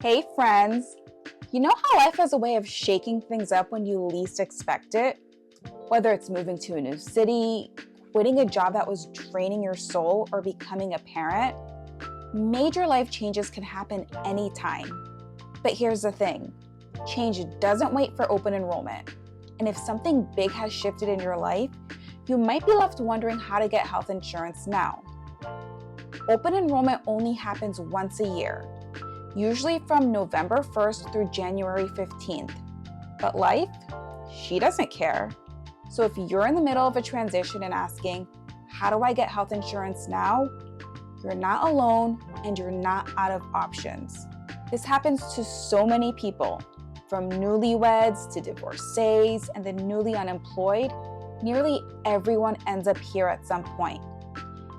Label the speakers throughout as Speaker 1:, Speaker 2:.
Speaker 1: Hey friends, you know how life has a way of shaking things up when you least expect it? Whether it's moving to a new city, quitting a job that was draining your soul, or becoming a parent, major life changes can happen anytime. But here's the thing, change doesn't wait for open enrollment. And if something big has shifted in your life, you might be left wondering how to get health insurance now. Open enrollment only happens once a year, usually from November 1st through January 15th. But life, she doesn't care. So if you're in the middle of a transition and asking, how do I get health insurance now? You're not alone and you're not out of options. This happens to so many people, from newlyweds to divorcees and the newly unemployed. Nearly everyone ends up here at some point.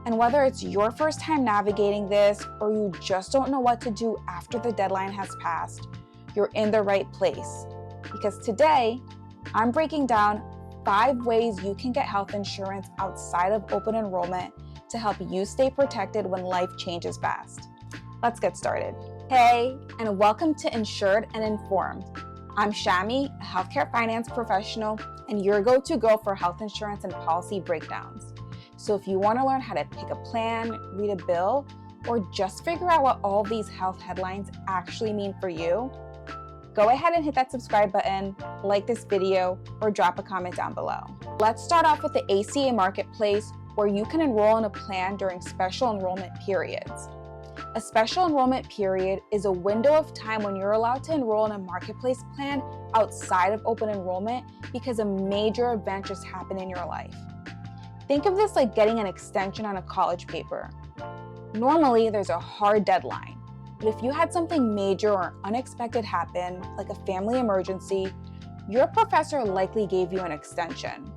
Speaker 1: And whether it's your first time navigating this or you just don't know what to do after the deadline has passed, you're in the right place. Because today, I'm breaking down 5 ways you can get health insurance outside of open enrollment to help you stay protected when life changes fast. Let's get started. Hey, and welcome to Insured and Informed. I'm Shamy, a healthcare finance professional, and your go-to girl for health insurance and policy breakdowns. So if you want to learn how to pick a plan, read a bill, or just figure out what all these health headlines actually mean for you, go ahead and hit that subscribe button, like this video, or drop a comment down below. Let's start off with the ACA Marketplace, where you can enroll in a plan during special enrollment periods. A special enrollment period is a window of time when you're allowed to enroll in a marketplace plan outside of open enrollment because a major event just happened in your life. Think of this like getting an extension on a college paper. Normally, there's a hard deadline, but if you had something major or unexpected happen, like a family emergency, your professor likely gave you an extension.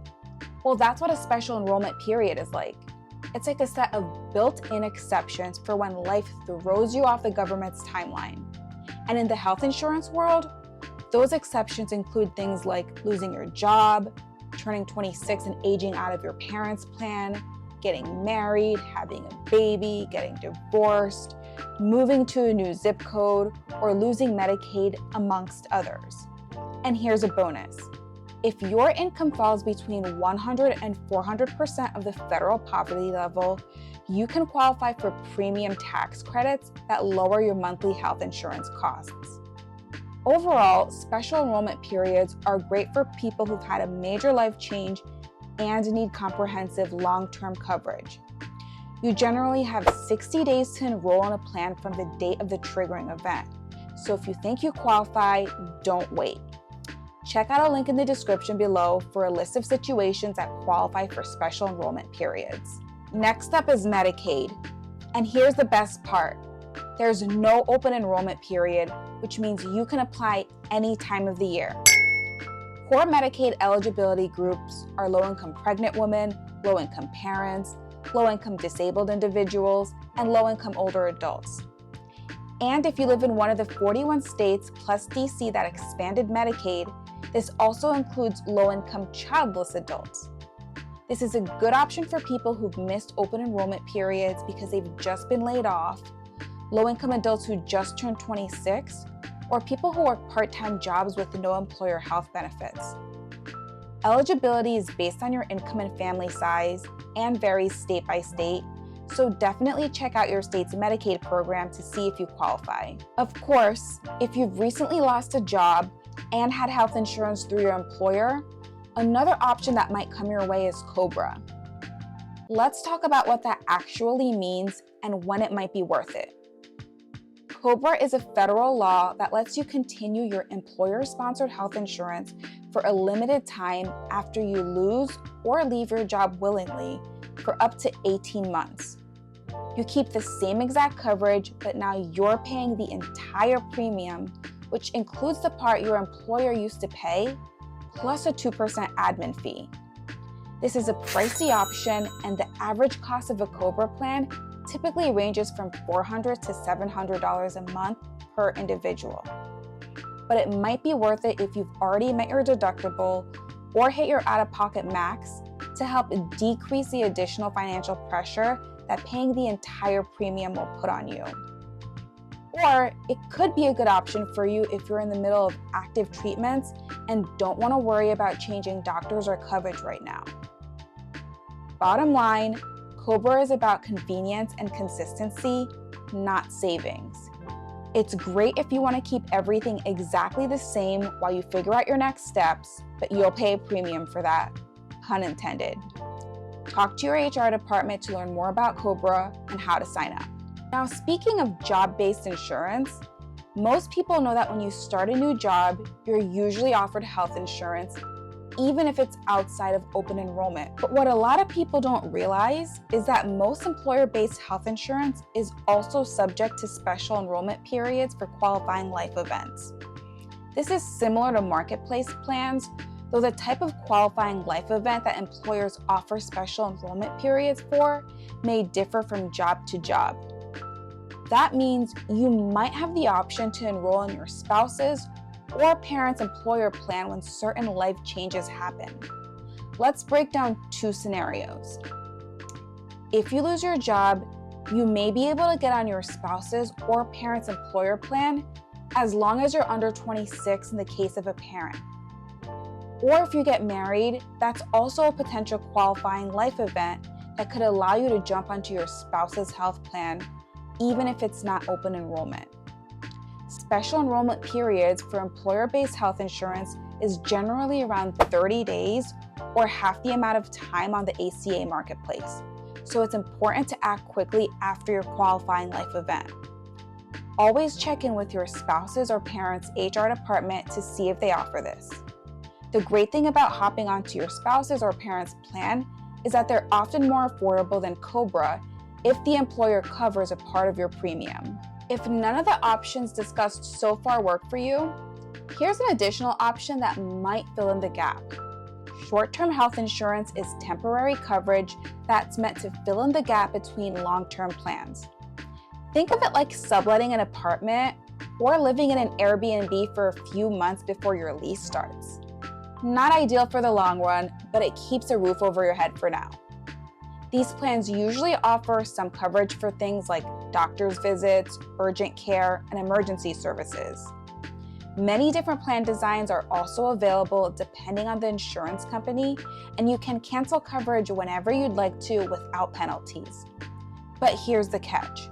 Speaker 1: Well, that's what a special enrollment period is like. It's like a set of built-in exceptions for when life throws you off the government's timeline. And in the health insurance world, those exceptions include things like losing your job, turning 26 and aging out of your parents' plan, getting married, having a baby, getting divorced, moving to a new zip code, or losing Medicaid, amongst others. And here's a bonus. If your income falls between 100 and 400% of the federal poverty level, you can qualify for premium tax credits that lower your monthly health insurance costs. Overall, special enrollment periods are great for people who've had a major life change and need comprehensive long-term coverage. You generally have 60 days to enroll in a plan from the date of the triggering event. So if you think you qualify, don't wait. Check out a link in the description below for a list of situations that qualify for special enrollment periods. Next up is Medicaid. And here's the best part. There's no open enrollment period, which means you can apply any time of the year. Core Medicaid eligibility groups are low-income pregnant women, low-income parents, low-income disabled individuals, and low-income older adults. And if you live in one of the 41 states plus DC that expanded Medicaid, this also includes low-income childless adults. This is a good option for people who've missed open enrollment periods because they've just been laid off, low-income adults who just turned 26, or people who work part-time jobs with no employer health benefits. Eligibility is based on your income and family size and varies state by state, so definitely check out your state's Medicaid program to see if you qualify. Of course, if you've recently lost a job and had health insurance through your employer, another option that might come your way is COBRA. Let's talk about what that actually means and when it might be worth it. COBRA is a federal law that lets you continue your employer-sponsored health insurance for a limited time after you lose or leave your job willingly for up to 18 months. You keep the same exact coverage, but now you're paying the entire premium, which includes the part your employer used to pay, plus a 2% admin fee. This is a pricey option, and the average cost of a COBRA plan typically ranges from $400 to $700 a month per individual. But it might be worth it if you've already met your deductible or hit your out-of-pocket max to help decrease the additional financial pressure that paying the entire premium will put on you. Or it could be a good option for you if you're in the middle of active treatments and don't want to worry about changing doctors or coverage right now. Bottom line, COBRA is about convenience and consistency, not savings. It's great if you want to keep everything exactly the same while you figure out your next steps, but you'll pay a premium for that, pun intended. Talk to your HR department to learn more about COBRA and how to sign up. Now, speaking of job-based insurance, most people know that when you start a new job, you're usually offered health insurance, even if it's outside of open enrollment. But what a lot of people don't realize is that most employer-based health insurance is also subject to special enrollment periods for qualifying life events. This is similar to marketplace plans, though the type of qualifying life event that employers offer special enrollment periods for may differ from job to job. That means you might have the option to enroll in your spouse's or parent's employer plan when certain life changes happen. Let's break down two scenarios. If you lose your job, you may be able to get on your spouse's or parent's employer plan as long as you're under 26 in the case of a parent. Or if you get married, that's also a potential qualifying life event that could allow you to jump onto your spouse's health plan, even if it's not open enrollment. Special enrollment periods for employer-based health insurance is generally around 30 days or half the amount of time on the ACA marketplace, so it's important to act quickly after your qualifying life event. Always check in with your spouse's or parent's HR department to see if they offer this. The great thing about hopping onto your spouse's or parent's plan is that they're often more affordable than COBRA if the employer covers a part of your premium. If none of the options discussed so far work for you, here's an additional option that might fill in the gap. Short-term health insurance is temporary coverage that's meant to fill in the gap between long-term plans. Think of it like subletting an apartment or living in an Airbnb for a few months before your lease starts. Not ideal for the long run, but it keeps a roof over your head for now. These plans usually offer some coverage for things like doctor's visits, urgent care, and emergency services. Many different plan designs are also available depending on the insurance company, and you can cancel coverage whenever you'd like to without penalties. But here's the catch.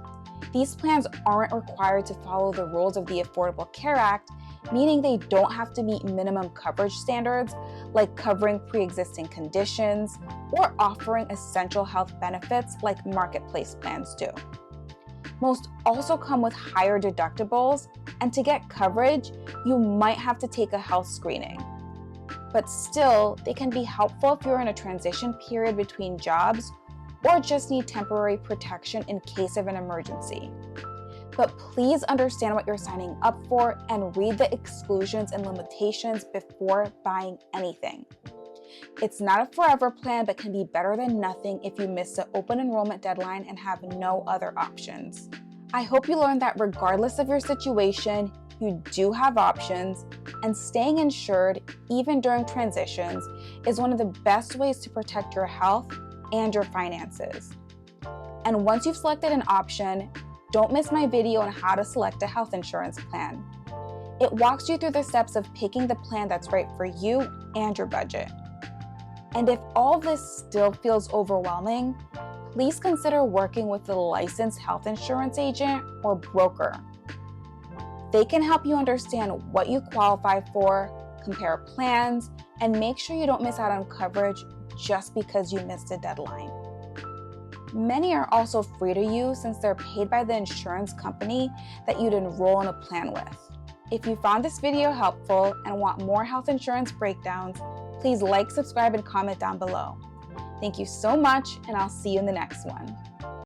Speaker 1: These plans aren't required to follow the rules of the Affordable Care Act, meaning they don't have to meet minimum coverage standards like covering pre-existing conditions or offering essential health benefits like marketplace plans do. Most also come with higher deductibles, and to get coverage, you might have to take a health screening. But still, they can be helpful if you're in a transition period between jobs or just need temporary protection in case of an emergency. But please understand what you're signing up for and read the exclusions and limitations before buying anything. It's not a forever plan, but can be better than nothing if you miss the open enrollment deadline and have no other options. I hope you learned that regardless of your situation, you do have options, and staying insured, even during transitions, is one of the best ways to protect your health and your finances. And once you've selected an option, don't miss my video on how to select a health insurance plan. It walks you through the steps of picking the plan that's right for you and your budget. And if all this still feels overwhelming, please consider working with a licensed health insurance agent or broker. They can help you understand what you qualify for, compare plans, and make sure you don't miss out on coverage just because you missed a deadline. Many are also free to use since they're paid by the insurance company that you'd enroll in a plan with. If you found this video helpful and want more health insurance breakdowns, please like, subscribe, and comment down below. Thank you so much, and I'll see you in the next one.